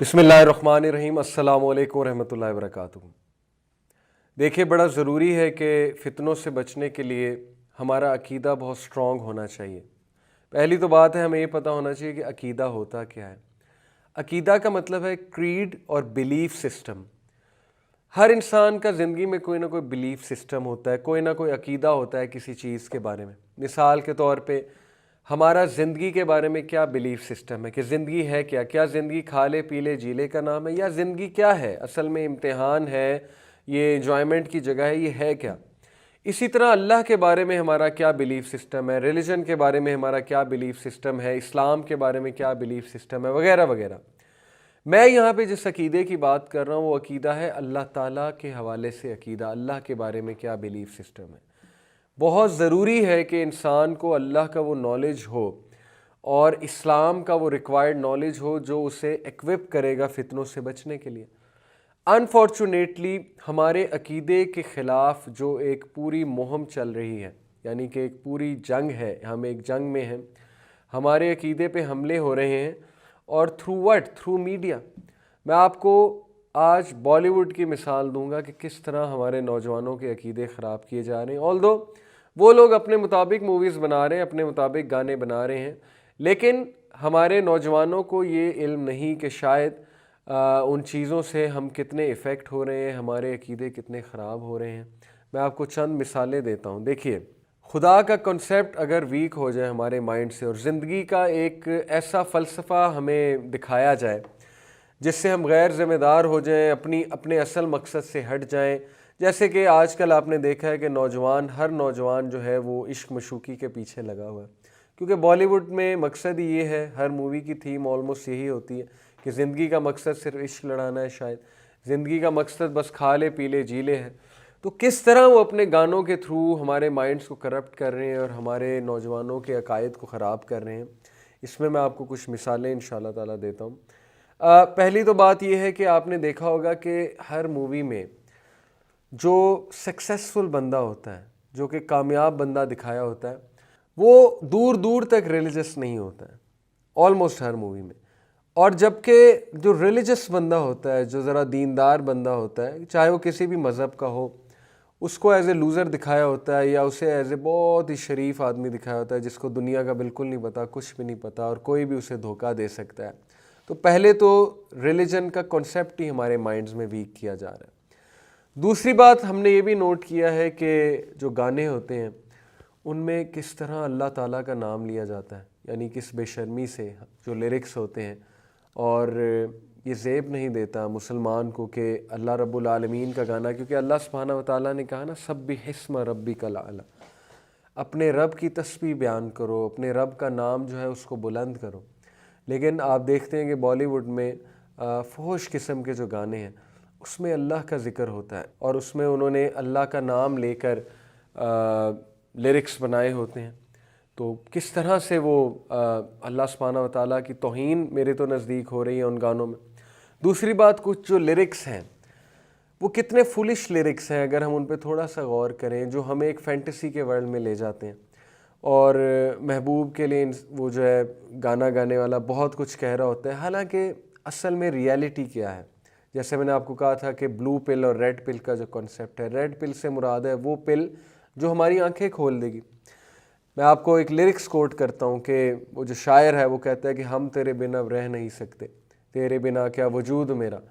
बिस्मिल्लाहिर्रहमानिर्रहीम। अस्सलामु अलैकुम रहमतुल्लाहि व बरकातुहू। देखिए, बड़ा ज़रूरी है कि फ़ितनों से बचने के लिए हमारा अकीदा बहुत स्ट्रॉन्ग होना चाहिए। पहली तो बात है, हमें ये पता होना चाहिए कि अकीदा होता क्या है। अकीदा का मतलब है क्रीड और बिलीफ सिस्टम। हर इंसान का ज़िंदगी में कोई ना कोई बिलीफ सिस्टम होता है, कोई ना कोई अकीदा होता है किसी चीज़ के बारे में। मिसाल के तौर पे हमारा ज़िंदगी के बारे में क्या बिलीफ सिस्टम है कि ज़िंदगी है क्या, क्या ज़िंदगी खा ले पी ले जी ले का नाम है, या ज़िंदगी क्या है, असल में इम्तिहान है, ये एंजॉयमेंट की जगह है, ये है क्या। इसी तरह अल्लाह के बारे में हमारा क्या बिलीफ सिस्टम है, रिलीजन के बारे में हमारा क्या बिलीफ सिस्टम है, इस्लाम के बारे में क्या बिलीफ सिस्टम है, वगैरह वगैरह। मैं यहाँ पे जिस अकीदे की बात कर रहा हूँ वो अकीदा है अल्लाह ताला के हवाले से अकीदा, अल्लाह के बारे में क्या बिलीफ सिस्टम है। बहुत ज़रूरी है कि इंसान को अल्लाह का वो नॉलेज हो और इस्लाम का वो रिक्वायर्ड नॉलेज हो जो उसे इक्विप करेगा फ़ितनों से बचने के लिए। अनफॉर्चुनेटली हमारे अकीदे के ख़िलाफ़ जो एक पूरी मुहिम चल रही है, यानी कि एक पूरी जंग है, हम एक जंग में हैं, हमारे अकीदे पे हमले हो रहे हैं और थ्रू मीडिया। मैं आपको आज बॉलीवुड की मिसाल दूंगा कि किस तरह हमारे नौजवानों के अकीदे ख़राब किए जा रहे हैं। ऑल्दो वो लोग अपने मुताबिक मूवीज़ बना रहे हैं, अपने मुताबिक गाने बना रहे हैं, लेकिन हमारे नौजवानों को ये इल्म नहीं कि शायद उन चीज़ों से हम कितने इफ़ेक्ट हो रहे हैं, हमारे अकीदे कितने ख़राब हो रहे हैं। मैं आपको चंद मिसालें देता हूँ। देखिए, खुदा का कॉन्सेप्ट अगर वीक हो जाए हमारे माइंड से और ज़िंदगी का एक ऐसा फ़लसफ़ा हमें दिखाया जाए जिससे हम गैर ज़िम्मेदार हो जाएं, अपने असल मकसद से हट जाएं। जैसे कि आजकल आपने देखा है कि हर नौजवान जो है वो इश्क मशूक़ी के पीछे लगा हुआ है, क्योंकि बॉलीवुड में मकसद ही ये है, हर मूवी की थीम ऑलमोस्ट यही होती है कि ज़िंदगी का मकसद सिर्फ इश्क लड़ाना है, शायद ज़िंदगी का मकसद बस खा ले पी ले जी ले है। तो किस तरह वो अपने गानों के थ्रू हमारे माइंड्स को करप्ट कर रहे हैं और हमारे नौजवानों के अकायद को ख़राब कर रहे हैं, इसमें मैं आपको कुछ मिसालें इंशाल्लाह ताला देता हूँ। पहली तो बात यह है कि आपने देखा होगा कि हर मूवी में जो सक्सेसफुल बंदा होता है, जो कि कामयाब बंदा दिखाया होता है, वो दूर दूर तक रिलीजियस नहीं होता है, ऑलमोस्ट हर मूवी में। और जबकि जो रिलीजियस बंदा होता है, जो ज़रा दीनदार बंदा होता है, चाहे वो किसी भी मज़हब का हो, उसको एज ए लूज़र दिखाया होता है या उसे एज ए बहुत ही शरीफ आदमी दिखाया होता है जिसको दुनिया का बिल्कुल नहीं पता, कुछ भी नहीं पता और कोई भी उसे धोखा दे सकता है। तो पहले तो रिलीजन का कॉन्सेप्ट ही हमारे माइंड्स में वीक किया जा रहा है। दूसरी बात हमने ये भी नोट किया है कि जो गाने होते हैं उनमें किस तरह अल्लाह ताला का नाम लिया जाता है, यानी किस बेशर्मी से जो लिरिक्स होते हैं। और ये ज़ेब नहीं देता मुसलमान को कि अल्लाह रब्बुल आलमीन का गाना, क्योंकि अल्लाह सुब्हानहू व तआला ने कहा ना, सब्बिहिस्म रब्बिकल आला, अपने रब की तस्बीह बयान करो, अपने रब का नाम जो है उसको बुलंद करो। लेकिन आप देखते हैं कि बॉलीवुड में फहश किस्म के जो गाने हैं उसमें अल्लाह का ज़िक्र होता है और उसमें उन्होंने अल्लाह का नाम लेकर लिरिक्स बनाए होते हैं। तो किस तरह से वो अल्लाह सुब्हानहू व तआला की तौहीन मेरे तो नज़दीक हो रही है उन गानों में। दूसरी बात, कुछ जो लिरिक्स हैं वो कितने फुलिश लिरिक्स हैं अगर हम उन पे थोड़ा सा गौर करें, जो हमें एक फैंटेसी के वर्ल्ड में ले जाते हैं। और महबूब के लिए वो जो है गाना गाने वाला बहुत कुछ कह रहा होता है, हालांकि असल में रियलिटी क्या है। जैसे मैंने आपको कहा था कि ब्लू पिल और रेड पिल का जो कॉन्सेप्ट है, रेड पिल से मुराद है वो पिल जो हमारी आंखें खोल देगी। मैं आपको एक लिरिक्स कोट करता हूँ कि वो जो शायर है वो कहता है कि हम तेरे बिना रह नहीं सकते, तेरे बिना क्या वजूद मेरा।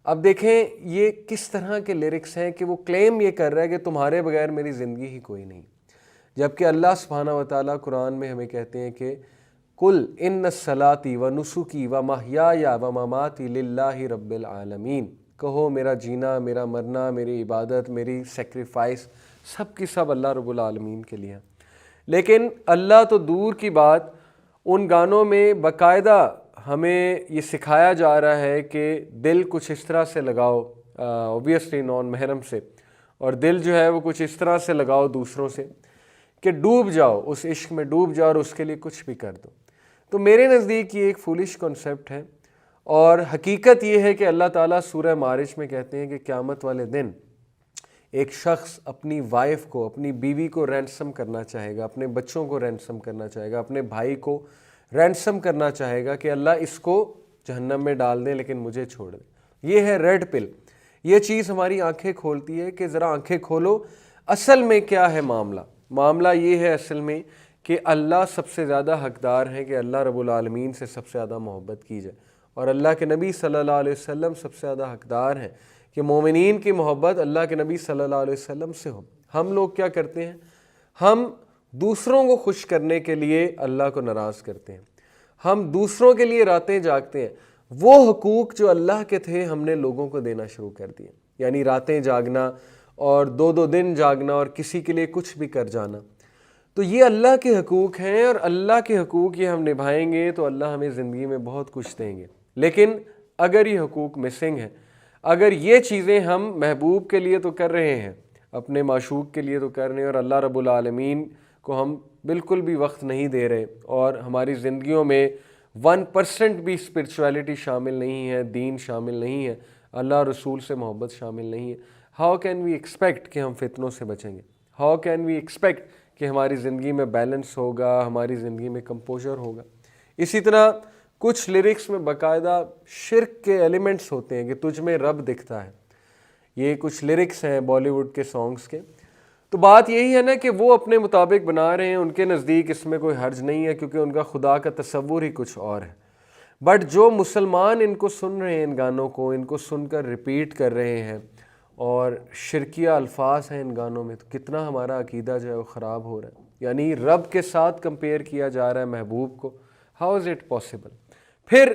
अब देखें ये किस तरह के लिरिक्स हैं कि वो क्लेम ये कर रहा है कि तुम्हारे बगैर मेरी ज़िंदगी ही कोई नहीं, जबकि अल्लाह सुब्हानहू व तआला कुरान में हमें कहते हैं कि कुल इन्न सलाती व नुसुकी व महयाया व ममाती लिल्लाहि रब्बिल आलमीन, कहो मेरा जीना, मेरा मरना, मेरी इबादत, मेरी सेक्रीफाइस सब की सब अल्लाह रब्बुल आलमीन के लिए। लेकिन अल्लाह तो दूर की बात, उन गानों में बाकायदा हमें ये सिखाया जा रहा है कि दिल कुछ इस तरह से लगाओ, ऑब्वियसली नॉन महरम से, और दिल जो है वो कुछ इस तरह से लगाओ दूसरों से कि डूब जाओ, उस इश्क में डूब जाओ और उसके लिए कुछ भी कर दो। तो मेरे नज़दीक ये एक फुलिश कॉन्सेप्ट है। और हकीकत ये है कि अल्लाह ताला सूरह मारिज में कहते हैं कि क़यामत वाले दिन एक शख्स अपनी वाइफ को, अपनी बीवी को रैंसम करना चाहेगा, अपने बच्चों को रैंसम करना चाहेगा, अपने भाई को रैंसम करना चाहेगा कि अल्लाह इसको जहन्नम में डाल दें लेकिन मुझे छोड़ दें। ये है रेड पिल। ये चीज़ हमारी आंखें खोलती है कि ज़रा आंखें खोलो, असल में क्या है मामला। मामला ये है असल में कि अल्लाह सबसे ज़्यादा हकदार है कि अल्लाह रब्बुल आलमीन से सबसे ज़्यादा मोहब्बत की जाए, और अल्लाह के नबी सल्लल्लाहु अलैहि वसल्लम सबसे ज़्यादा हकदार हैं कि मोमिनीन की मोहब्बत अल्लाह के नबी सल्लल्लाहु अलैहि वसल्लम से हो। हम लोग क्या करते हैं, हम दूसरों को खुश करने के लिए अल्लाह को नाराज़ करते हैं, हम दूसरों के लिए रातें जागते हैं। वो हुकूक जो अल्लाह के थे हमने लोगों को देना शुरू कर दिए, यानी रातें जागना और 2-2 दिन जागना और किसी के लिए कुछ भी कर जाना। तो ये अल्लाह के हुकूक हैं, और अल्लाह के हुकूक ये हम निभाएंगे तो अल्लाह हमें ज़िंदगी में बहुत कुछ देंगे। लेकिन अगर ये हुकूक मिसिंग है, अगर ये चीज़ें हम महबूब के लिए तो कर रहे हैं, अपने माशूक के लिए तो कर रहे हैं, और अल्लाह रब्बुल आलमीन को हम बिल्कुल भी वक्त नहीं दे रहे, और हमारी ज़िंदगियों में 1% भी स्पिरिचुअलिटी शामिल नहीं है, दीन शामिल नहीं है, अल्लाह रसूल से मोहब्बत शामिल नहीं है, हाउ कैन वी एक्सपेक्ट कि हम फितनों से बचेंगे? हाउ कैन वी एक्सपेक्ट कि हमारी ज़िंदगी में बैलेंस होगा, हमारी ज़िंदगी में कंपोजर होगा? इसी तरह कुछ लिरिक्स में बाकायदा शिर्क के एलिमेंट्स होते हैं कि तुझ में रब दिखता है। ये कुछ लिरिक्स हैं बॉलीवुड के सॉन्ग्स के। तो बात यही है ना कि वो अपने मुताबिक बना रहे हैं, उनके नज़दीक इसमें कोई हर्ज नहीं है क्योंकि उनका खुदा का तसव्वुर ही कुछ और है। बट जो मुसलमान इनको सुन रहे हैं, इन गानों को इनको सुनकर रिपीट कर रहे हैं, और शिरकिया अल्फाज हैं इन गानों में, तो कितना हमारा अकीदा जो है वो ख़राब हो रहा है। यानी रब के साथ कंपेयर किया जा रहा है महबूब को। How is it possible? फिर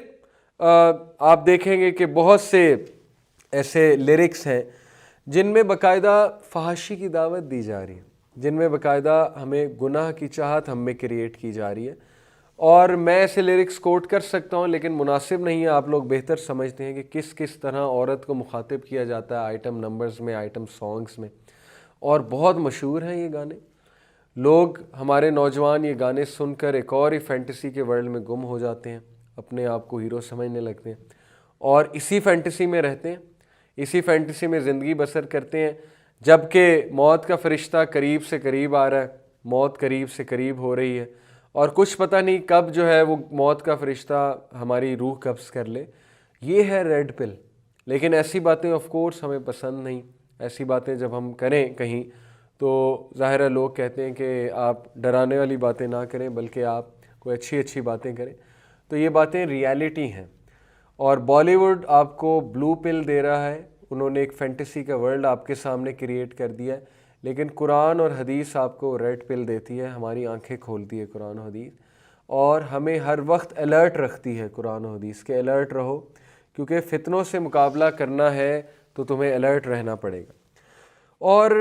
आप देखेंगे कि बहुत से ऐसे लिरिक्स हैं जिनमें बाकायदा फहाशी की दावत दी जा रही है, जिनमें बाकायदा हमें गुनाह की चाहत हम में क्रिएट की जा रही है। और मैं ऐसे लिरिक्स कोट कर सकता हूँ लेकिन मुनासिब नहीं है, आप लोग बेहतर समझते हैं कि किस किस तरह औरत को मुखातिब किया जाता है आइटम नंबर्स में, आइटम सॉन्ग्स में, और बहुत मशहूर हैं ये गाने। लोग, हमारे नौजवान ये गाने सुनकर एक और ही फैंटेसी के वर्ल्ड में गुम हो जाते हैं, अपने आप को हीरो समझने लगते हैं और इसी फैंटेसी में रहते हैं, इसी फैंटेसी में ज़िंदगी बसर करते हैं, जबकि मौत का फ़रिश्ता करीब से करीब आ रहा है, मौत करीब से करीब हो रही है, और कुछ पता नहीं कब जो है वो मौत का फ़रिश्ता हमारी रूह कब्ज़ कर ले। ये है रेड पिल। लेकिन ऐसी बातें ऑफ कोर्स हमें पसंद नहीं। ऐसी बातें जब हम करें कहीं तो ज़ाहिर है लोग कहते हैं कि आप डराने वाली बातें ना करें बल्कि आप कोई अच्छी अच्छी बातें करें। तो ये बातें रियलिटी हैं, और बॉलीवुड आपको ब्लू पिल दे रहा है, उन्होंने एक फैंटेसी का वर्ल्ड आपके सामने क्रिएट कर दिया है। लेकिन कुरान और हदीस आपको रेड पिल देती है, हमारी आंखें खोलती है कुरान और हदीस, और हमें हर वक्त अलर्ट रखती है कुरान और हदीस के। अलर्ट रहो, क्योंकि फ़ितनों से मुकाबला करना है तो तुम्हें अलर्ट रहना पड़ेगा। और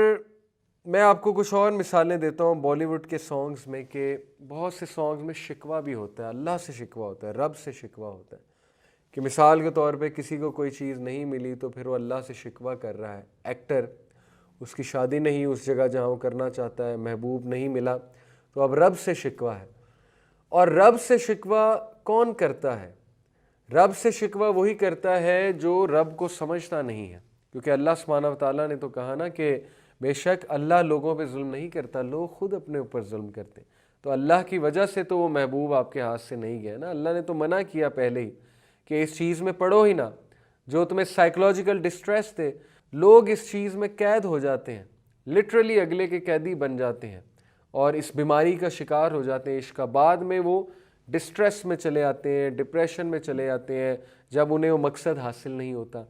मैं आपको कुछ और मिसालें देता हूँ बॉलीवुड के सॉन्ग्स में कि बहुत से सॉन्ग्स में शिकवा भी होता है, अल्लाह से शिकवा होता है, रब से शिकवा होता है। कि मिसाल के तौर पे किसी को कोई चीज़ नहीं मिली तो फिर वो अल्लाह से शिकवा कर रहा है। एक्टर, उसकी शादी नहीं उस जगह जहाँ वो करना चाहता है, महबूब नहीं मिला, तो अब रब से शिकवा है। और रब से शिकवा कौन करता है? रब से शिकवा वही करता है जो रब को समझता नहीं है, क्योंकि अल्लाह सुब्हानहू व तआला ने तो कहा ना कि बेशक अल्लाह लोगों पे जुल्म नहीं करता, लोग खुद अपने ऊपर जुल्म करते। तो अल्लाह की वजह से तो वो महबूब आपके हाथ से नहीं गया ना। अल्लाह ने तो मना किया पहले ही कि इस चीज़ में पढ़ो ही ना, जो तुम्हें साइकोलॉजिकल डिस्ट्रेस थे। लोग इस चीज़ में कैद हो जाते हैं, लिटरली अगले के कैदी बन जाते हैं और इस बीमारी का शिकार हो जाते हैं इश्क का। बाद में वो डिस्ट्रेस में चले आते हैं, डिप्रेशन में चले आते हैं जब उन्हें वो मकसद हासिल नहीं होता,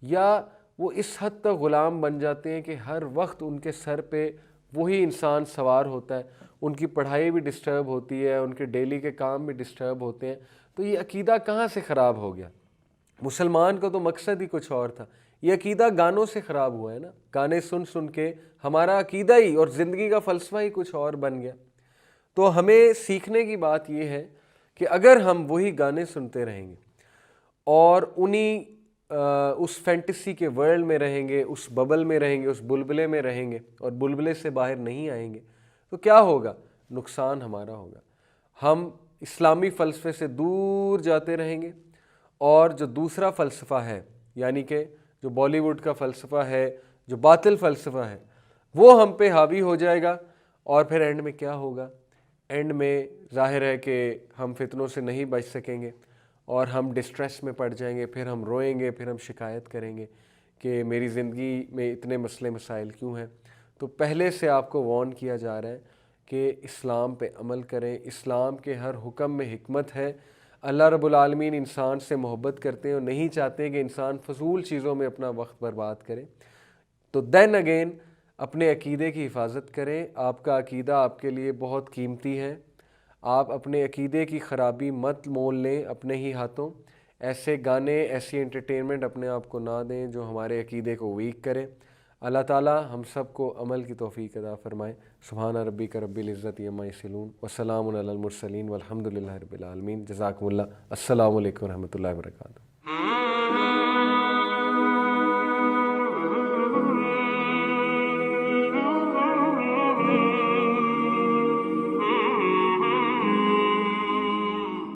या वो इस हद तक ग़ुलाम बन जाते हैं कि हर वक्त उनके सर पे वही इंसान सवार होता है, उनकी पढ़ाई भी डिस्टर्ब होती है, उनके डेली के काम भी डिस्टर्ब होते हैं। तो ये अकीदा कहाँ से ख़राब हो गया? मुसलमान का तो मकसद ही कुछ और था। ये अकीदा गानों से ख़राब हुआ है ना, गाने सुन सुन के हमारा अकीदा ही और ज़िंदगी का फ़लसफ़ा ही कुछ और बन गया। तो हमें सीखने की बात यह है कि अगर हम वही गाने सुनते रहेंगे और उन्हीं उस फैंटेसी के वर्ल्ड में रहेंगे, उस बबल में रहेंगे, उस बुलबुले में रहेंगे और बुलबुले से बाहर नहीं आएंगे, तो क्या होगा? नुकसान हमारा होगा। हम इस्लामी फ़लसफ़े से दूर जाते रहेंगे, और जो दूसरा फ़लसफ़ा है, यानी कि जो बॉलीवुड का फ़लसफ़ा है, जो बातिल फ़लसफ़ा है, वो हम पे हावी हो जाएगा। और फिर एंड में क्या होगा? एंड में ज़ाहिर है कि हम फितनों से नहीं बच सकेंगे और हम डिस्ट्रेस में पड़ जाएंगे, फिर हम रोएंगे, फिर हम शिकायत करेंगे कि मेरी ज़िंदगी में इतने मसले मसाइल क्यों हैं। तो पहले से आपको वार्न किया जा रहा है कि इस्लाम पे अमल करें, इस्लाम के हर हुक्म में हिकमत है। अल्लाह रब्बुल आलमीन इंसान से मोहब्बत करते हैं और नहीं चाहते कि इंसान फजूल चीज़ों में अपना वक्त बर्बाद करे। तो देन अगेन अपने अकीदे की हिफाजत करें। आपका अकीदा आपके लिए बहुत कीमती है। आप अपने अकीदे की ख़राबी मत मोल लें अपने ही हाथों। ऐसे गाने, ऐसी एंटरटेनमेंट अपने आप को ना दें जो हमारे अकीदे को वीक करे। अल्लाह ताला हम सब को अमल की तौफीक अता फ़रमाए। सुब्हान रब्बिक रब्बिल इज़्ज़ति अम्मा यसिफून व सलामुन अलल मुरसलीन वल्हम्दुलिल्लाहि रब्बिल आलमीन। जज़ाकुमुल्लाह। अस्सलामु अलैकुम व रहमतुल्लाहि व बरकातुहू।